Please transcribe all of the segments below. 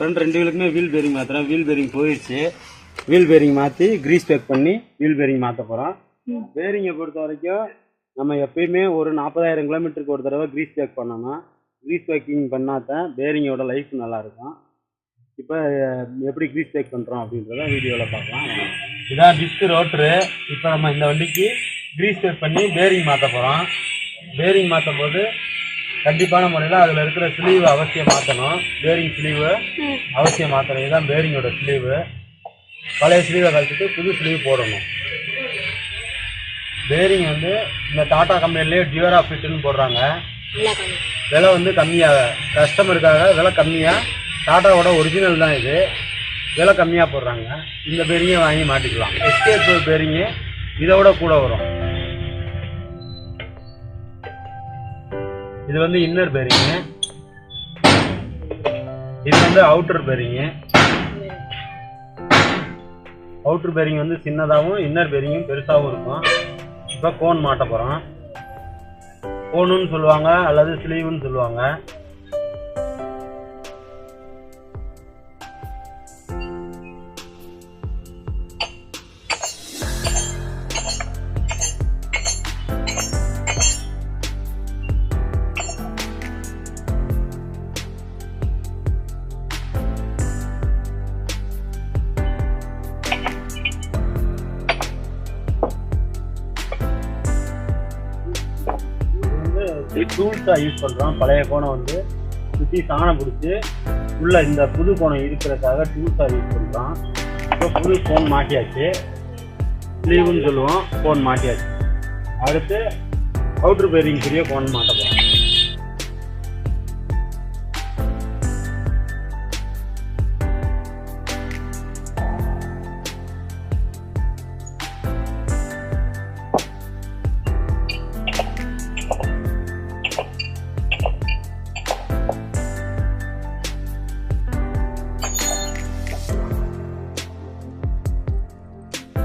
Front 2 வீலுக்குமே wheel bearing மாற்றுறேன். Wheel bearing போயிடுச்சு. வீல் பேரிங் மாற்றி க்ரீஸ் பேக் பண்ணி வீல் பேரிங் மாற்ற போகிறோம். பேரிங்கை பொறுத்த வரைக்கும் நம்ம எப்பயுமே ஒரு 40,000 கிலோமீட்டருக்கு ஒரு தடவை க்ரீஸ் பேக் பண்ணணும். க்ரீஸ் பேக்கிங் பண்ணால் தான் பேரிங்கோட லைஃப் நல்லாயிருக்கும். இப்போ எப்படி க்ரீஸ் பேக் பண்ணுறோம் அப்படின்றத வீடியோவில் பார்க்கலாம். இதான் டிஸ்க் ரோட்ரு. இப்போ நம்ம இந்த வண்டிக்கு க்ரீஸ் பேக் பண்ணி பேரிங் மாற்ற போகிறோம். பேரிங் மாற்றும் போது கண்டிப்பான முறையில் அதில் இருக்கிற ஸ்லீவு அவசியம் மாற்றணும். பேரிங் ஸ்லீவு அவசியம் மாற்றணும். இதுதான் பேரிங்கோட ஸ்லீவு. பழைய ஸ்லீவை கழிச்சிட்டு புது ஸ்லீவ் போடணும். பேரிங் வந்து இந்த டாடா கம்பெனிலேயே டியூரா ஃபிட்டுன்னு போடுறாங்க. விலை வந்து கம்மியாக, கஸ்டமருக்காக விலை கம்மியாக, டாட்டாவோட ஒரிஜினல் தான் இது, விலை கம்மியாக போடுறாங்க. இந்த பேரிங்கை வாங்கி மாட்டிக்கலாம். எஸ்கேப் பேரிங்கு இதோட கூட வரும். இது வந்து இன்னர் பேரிங்கு, இது வந்து அவுட்டர் பேரிங்கு. அவுட்டர் பேரிங் வந்து சின்னதாகவும் இன்னர் பேரிங்கும் பெருசாகவும் இருக்கும். இப்போ கோன் மாட்ட போகிறோம். கோனுன்னு சொல்லுவாங்க அல்லது ஸ்லீவுன்னு சொல்லுவாங்க. டூல்ஸாக யூஸ் பண்ணுறோம். பழைய கோணம் வந்து சுற்றி சாணம் பிடிச்சி உள்ள இந்த புது கோணம் இருக்கிறதுக்காக டூல்ஸாக யூஸ் பண்ணுறோம். இப்போ புது ஃபோன் மாட்டியாச்சு, ஸ்லீவுன்னு சொல்லுவோம். ஃபோன் மாட்டியாச்சு. அடுத்து அவுட்ரு பேரிங்குரிய ஃபோன் மாட்ட போகிறோம்.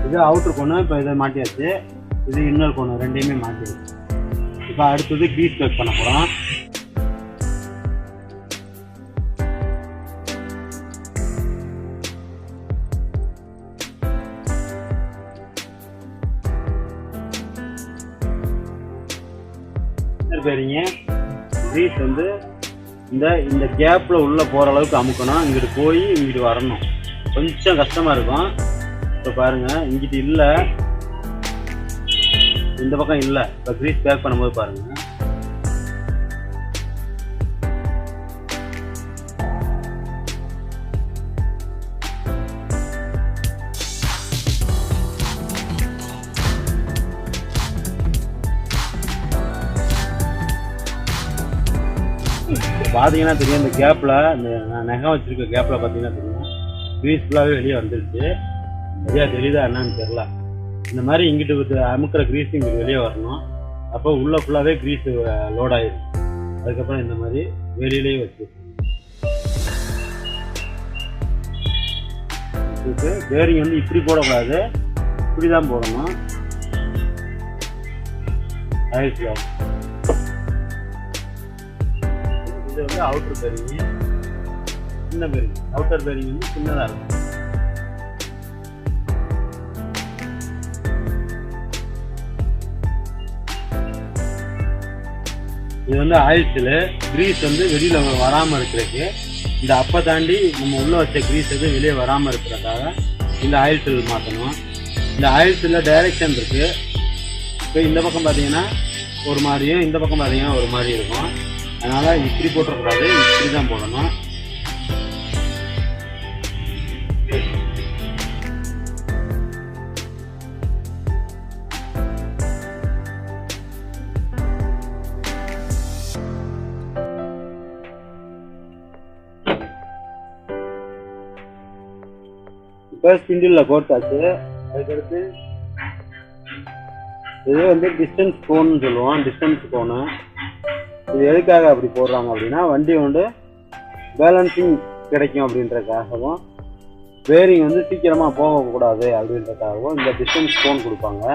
இது அவுட்ரு கோணு. இப்போ இதை மாட்டியாச்சு. இது இன்னொரு கோணு, ரெண்டையுமே மாட்டியாச்சு. இப்போ அடுத்தது க்ரீஸ் பேக் பண்ண போகிறோம். இன்னர் பேரிங்க க்ரீஸ் வந்து இந்த கேப்பில் உள்ளே போகிற அளவுக்கு அமுக்கணும். இங்கிட்டு போய் இங்கிட்டு வரணும். கொஞ்சம் கஷ்டமாக இருக்கும். இப்போ பாருங்கள், இங்கிட்டு இல்லை, இந்த பக்கம் இல்லை. இப்போ க்ரீஸ் பேக் பண்ணும்போது பாருங்கள், பார்த்தீங்கன்னா தெரியும். இந்த கேப்பில், இந்த நகம் வச்சுருக்க கேப்பில் பார்த்தீங்கன்னா தெரியும், க்ரீஸ் ஃபுல்லாகவே வெளியே வந்துருச்சு. சரியா தெரியுதா என்னன்னு தெரியல. இந்த மாதிரி இங்கிட்டு அமுக்கிற க்ரீஸ் இங்கிட்டு வெளியே வரணும். அப்போ உள்ள ஃபுல்லாகவே க்ரீஸ் லோட் ஆயிடும். அதுக்கப்புறம் இந்த மாதிரி வெளியிலேயே வச்சுருக்கோம். பேரிங் வந்து இப்படி போடக்கூடாது, இப்படி தான் போடணும். இது வந்து அவுட்டர் பேரிங், சின்ன பேரிங். அவுட்டர் பேரிங் வந்து சின்னதாக இருக்கும். இது வந்து ஆயில்ஸில் க்ரீஸ் வந்து வெளியில் வராமல் இருக்கிறதுக்கு, இந்த அப்போ தாண்டி நம்ம உள்ளே வச்ச க்ரீஸ் வந்து வெளியே வராமல் இருக்கிறதுக்காக இந்த ஆயில்ஸில் மாற்றணும். இந்த ஆயில்ஸில் டைரெக்ஷன் இருக்குது. இப்போ இந்த பக்கம் பார்த்தீங்கன்னா ஒரு மாதிரியும், இந்த பக்கம் பார்த்தீங்கன்னா ஒரு மாதிரி இருக்கும். அதனால் இப்படி போட்டுறக்கூடாது, இப்படி தான் போடணும். இப்போ ஸ்பிண்டிலில் கோர்த்தாச்சு. அதுக்கடுத்து இது வந்து டிஸ்டன்ஸ் கோன்னு சொல்லுவோம். டிஸ்டன்ஸ் கோனு இது எதுக்காக அப்படி போடுறாங்க அப்படின்னா, வண்டி வந்து பேலன்சிங் கிடைக்கும் அப்படின்றதுக்காகவும், பேரிங் வந்து சீக்கிரமாக போகக்கூடாது அப்படின்றதுக்காகவும் இந்த டிஸ்டன்ஸ் கோன் கொடுப்பாங்க.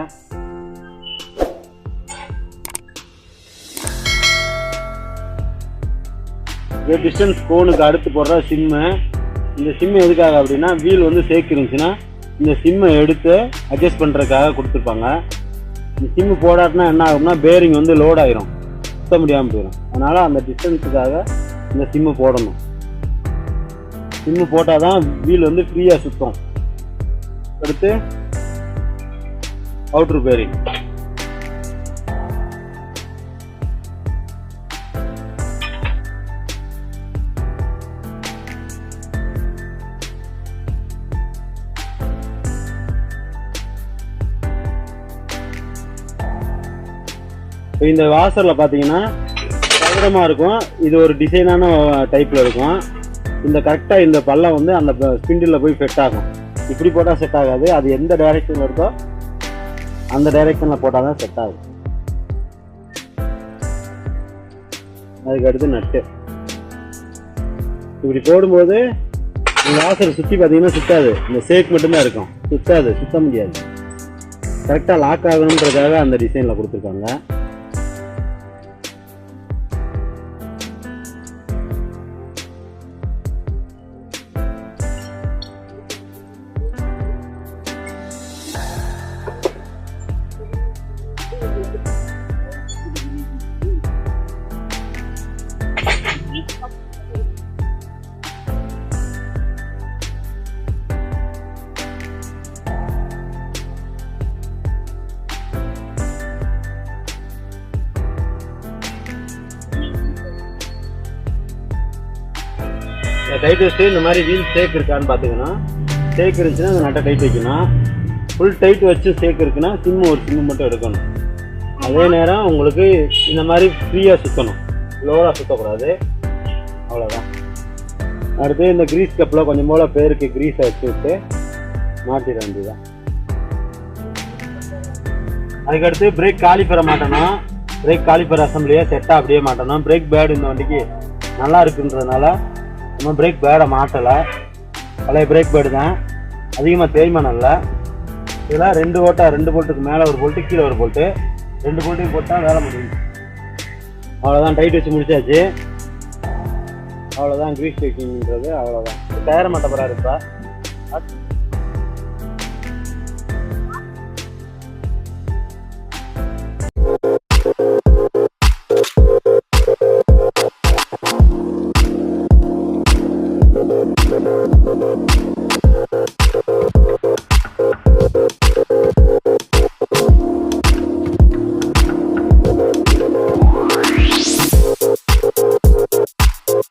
இந்த டிஸ்டன்ஸ் கோனுக்கு அடுத்து போடுற சிம்மு இந்த சிம் எதுக்காக அப்படின்னா வீல் வந்து சேக் இருந்துச்சுன்னா இந்த சிம்மை எடுத்து அட்ஜஸ்ட் பண்ணுறதுக்காக கொடுத்துருப்பாங்க. இந்த சிம்மு போடாட்டினா என்ன ஆகும்னா பேரிங் வந்து லோட் ஆயிரும், சுத்த முடியாமல் போயிடும். அதனால் அந்த டிஸ்டன்ஸுக்காக இந்த சிம்மு போடணும். சிம்மு போட்டால் தான் வீல் வந்து ஃப்ரீயாக சுற்றும். அடுத்து அவுட்ரு பேரிங். இந்த வாசரில் பார்த்தீங்கன்னா சதுரமாக இருக்கும், இது ஒரு டிசைனான டைப்பில் இருக்கும். இந்த கரெக்டாக இந்த பள்ளம் வந்து அந்த ஸ்பிண்டில் போய் செட் ஆகும். இப்படி போட்டால் செட் ஆகாது, அது எந்த டைரெக்ஷனில் இருக்கோ அந்த டைரெக்ஷனில் போட்டால் தான் செட் ஆகும். அதுக்கு அடுத்து நட்டு இப்படி போடும்போது இந்த வாசர் சுற்றி பார்த்தீங்கன்னா சுத்தாது, இந்த சேக் மட்டும்தான் இருக்கும், சுத்தாது, சுத்த முடியாது. கரெக்டாக லாக் ஆகணுன்றதுக்காக அந்த டிசைனில் கொடுத்துருக்காங்க. டைட் வச்சுட்டு இந்த மாதிரி வீல் சேக் இருக்கான்னு பார்த்துக்கணும். சேக் இருந்துச்சுன்னா அந்த நட்டை டைட் வைக்கணும். ஃபுல் டைட் வச்சு சேக் இருக்குன்னா சிம்மு ஒரு சிம்மு மட்டும் எடுக்கணும். அதே நேரம் உங்களுக்கு இந்த மாதிரி ஃப்ரீயாக சுற்றணும், லோவாக சுற்றக்கூடாது. அவ்வளோதான். அடுத்து இந்த கிரீஸ் கப்பில் கொஞ்சம் போல் பேருக்கு கிரீஸை வச்சு விட்டு மாட்டிட வேண்டியதான். அதுக்கடுத்து பிரேக் காலிப்பரை மாட்டணும். பிரேக் காலிப்பர் அசம்பிளியை செட்டாக அப்படியே மாட்டணும். பிரேக் பேடு இந்த வண்டிக்கு நல்லா இருக்குன்றதுனால நம்ம பிரேக் பேடை மாட்டலை, பழைய பிரேக் பேடு தான், அதிகமாக தேய்மானம் இல்லை. இதெல்லாம் 2 ஓட்டா, 2 போல்ட்டுக்கு மேலே ஒரு போல்ட்டு, கீழே ஒரு போல்ட்டு, 2 போல்ட்டையும் போட்டால் வேலை முடியும். அவ்வளோதான், டைட் வச்சு முடிச்சாச்சு. அவ்வளோதான் கிரீஸ் செக்கிங்கிறது, அவ்வளோதான். டயரை மாட்ட போகிறாரு இப்போ.